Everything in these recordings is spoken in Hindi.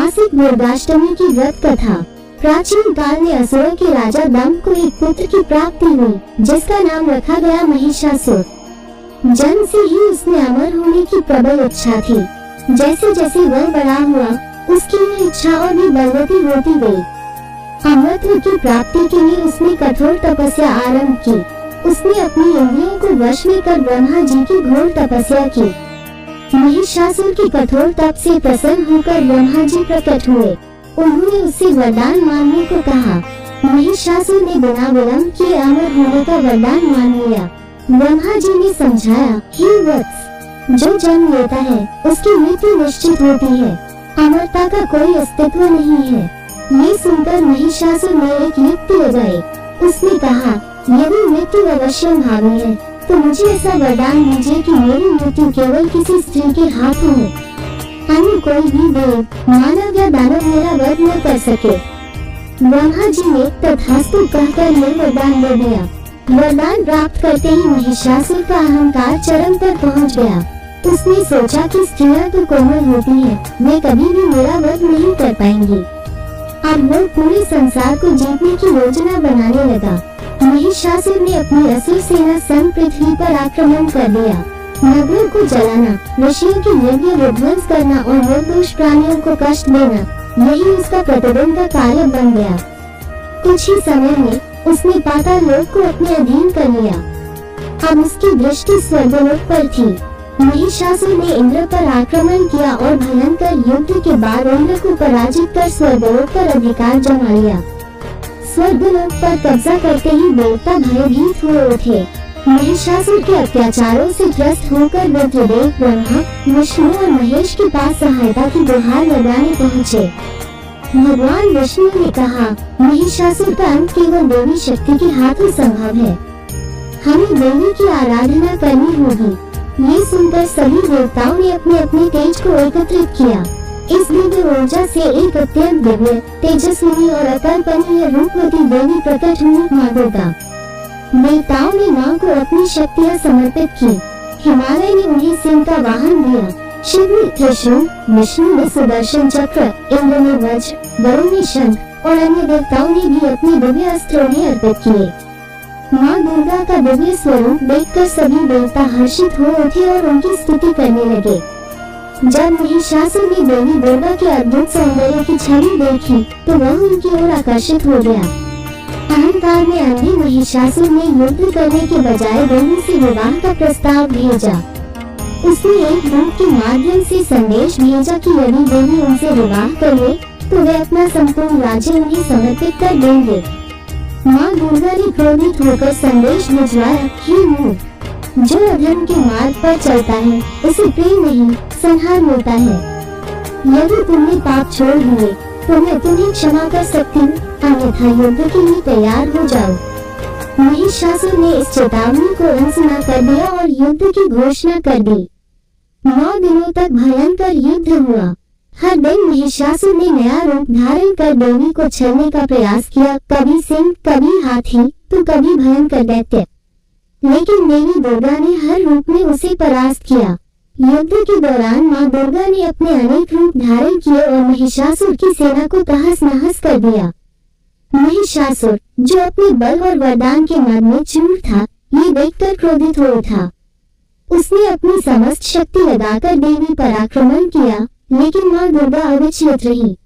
मासिक दुर्गाष्टमी की व्रत कथा। प्राचीन काल में असुरों के राजा दंभ को एक पुत्र की प्राप्ति हुई, जिसका नाम रखा गया महिषासुर। जन्म से ही उसमें अमर होने की प्रबल इच्छा थी। जैसे जैसे वह बड़ा हुआ, उसकी ये इच्छा और भी बलवती होती गई। अमरत्व की प्राप्ति के लिए उसने कठोर तपस्या आरंभ की। उसने अपनी इंद्रियों को वश में कर ब्रह्मा जी की घोर तपस्या की। महिषासुर की कठोर तप से प्रसन्न होकर ब्रह्मा जी प्रकट हुए। उन्होंने उससे वरदान मांगने को कहा। महिषासुर ने बिना विलंब किए अमर होने का वरदान मांग लिया। ब्रह्मा जी ने समझाया, हे वत्स, जो जन्म लेता है उसकी मृत्यु निश्चित होती है। अमरता का कोई अस्तित्व नहीं है। ये सुनकर महिषासुर ने एक युक्ति लगाई। उसने कहा, यदि मृत्यु अवश्य भावी है तो मुझे ऐसा वरदान दीजिए कि मेरी मृत्यु केवल किसी स्त्री के हाथों हो, अन्य कोई भी देव, मानव या दानव मेरा वध न कर सके। ब्रह्मा जी ने तथास्तु कहकर यह वरदान दे दिया। वरदान प्राप्त करते ही महिषासुर का अहंकार चरम पर पहुंच गया। उसने सोचा कि स्त्रियां तो कोमल होती हैं, वे कभी भी मेरा वध नहीं कर पाएंगी। अब वो पूरे संसार को जीतने की योजना बनाने लगा। महिषासुर ने अपनी असुर सेना संग पृथ्वी पर आक्रमण कर दिया। नगरों को जलाना, ऋषियों के यज्ञ विध्वंस करना और निर्दोष प्राणियों को कष्ट देना, यही उसका प्रतिदिन का कार्य बन गया। कुछ ही समय में उसने पाताल लोक को अपने अधीन कर लिया। अब उसकी दृष्टि स्वर्गलोक पर थी। महिषासुर ने इंद्र पर आक्रमण किया और भयंकर युद्ध के बाद इंद्र को पराजित कर स्वर्गलोक पर अधिकार जमा लिया। स्वर्गलोक पर कब्जा करते ही देवता भयभीत हुए उठे। महिषासुर के अत्याचारों से ग्रस्त होकर रुद्रदेव ब्रह्मा, विष्णु और महेश के पास सहायता की गुहार लगाने पहुँचे। भगवान विष्णु ने कहा, महिषासुर का अंत केवल देवी शक्ति के हाथों संभव है। हमें देवी की आराधना करनी होगी। ये सुनकर सभी देवताओं ने अपने अपने तेज को एकत्रित किया। इस दिव्य ऊर्जा से एक अत्यंत दिव्य, तेजस्वी और अकल्पनीय रूपवती देवी प्रकट हुई, माँ दुर्गा। देवताओं ने माँ को अपनी शक्तियाँ समर्पित की। हिमालय ने उन्हें सिंह का वाहन दिया, शिव ने त्रिशूल, विष्णु ने सुदर्शन चक्र, इंद्र ने वज्र, वरुण ने शंख और अन्य देवताओं ने भी अपने दिव्य अस्त्र उन्हें अर्पित किए। माँ दुर्गा का दिव्य स्वरूप देखकर सभी देवता हर्षित हो उठे और उनकी स्तुति करने लगे। जब महिषासुर ने देवी दुर्गा के अद्भुत सौंदर्य की छवि देखी तो वह उनकी ओर आकर्षित हो गया। अहंकार में अंधे महिषासुर ने युद्ध करने के बजाय देवी से विवाह का प्रस्ताव भेजा। उसने एक दूत के माध्यम से संदेश भेजा कि यदि देवी उनसे विवाह कर ले तो वे अपना संपूर्ण राज्य उन्हें समर्पित कर देंगे। माँ दुर्गा ने क्रोधित होकर संदेश भिजवाया, हे मूर्ख, जो अधर्म के मार्ग पर चलता है उसे प्रेम नहीं संहार मिलता है। यदि तुमने पाप छोड़ दिए तो मैं तुम्हें क्षमा कर सकती हूँ, अन्यथा युद्ध के लिए तैयार हो जाओ। महिषासुर ने इस चेतावनी को अनसुना कर दिया और युद्ध की घोषणा कर दी। 9 दिनों तक भयंकर युद्ध हुआ। हर दिन महिषासुर ने नया रूप धारण कर देवी को छलने का प्रयास किया, कभी सिंह, कभी हाथी तो कभी भयंकर दैत्य। लेकिन देवी दुर्गा ने हर रूप में उसे परास्त किया। युद्ध के दौरान माँ दुर्गा ने अपने अनेक रूप धारण किए और महिषासुर की सेना को तहस नहस कर दिया। महिषासुर, जो अपने बल और वरदान के मद में चूर था, ये देखकर क्रोधित हो उठा। उसने अपनी समस्त शक्ति लगाकर देवी पर आक्रमण किया, लेकिन माँ दुर्गा अविचलित रही।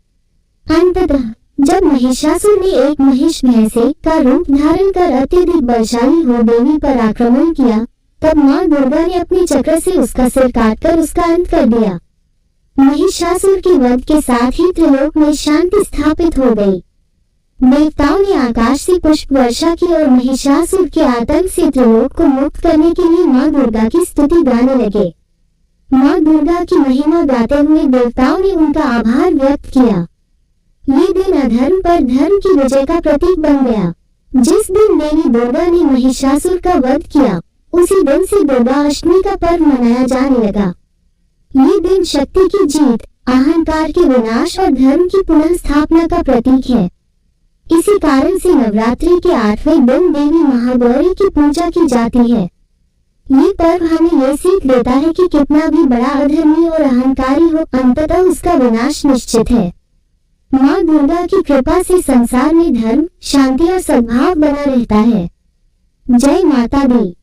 अंततः जब महिषासुर ने एक महिष भैंसे का रूप धारण कर अत्यधिक बलशाली हो देवी पर आक्रमण किया, तब माँ दुर्गा ने अपने चक्र से उसका सिर काटकर उसका अंत कर दिया। महिषासुर के वध के साथ ही त्रिलोक में शांति स्थापित हो गई। देवताओं ने आकाश से पुष्प वर्षा की और महिषासुर के आतंक से त्रिलोक को मुक्त करने के लिए माँ दुर्गा की स्तुति गाने लगे। माँ दुर्गा की महिमा गाते हुए देवताओं ने उनका आभार व्यक्त किया। ये दिन अधर्म पर धर्म की विजय का प्रतीक बन गया। जिस दिन देवी दुर्गा ने महिषासुर का वध किया, उसी दिन से दुर्गा अष्टमी का पर्व मनाया जाने लगा। ये दिन शक्ति की जीत, अहंकार के विनाश और धर्म की पुनः स्थापना का प्रतीक है। इसी कारण से नवरात्रि के 8वें दिन देवी महागौरी की पूजा की जाती है। ये पर्व हमें ये सीख देता है कि कितना भी बड़ा अधर्मी और अहंकारी हो, अंततः उसका विनाश निश्चित है। माँ दुर्गा की कृपा से संसार में धर्म, शांति और सद्भाव बना रहता है। जय माता दी।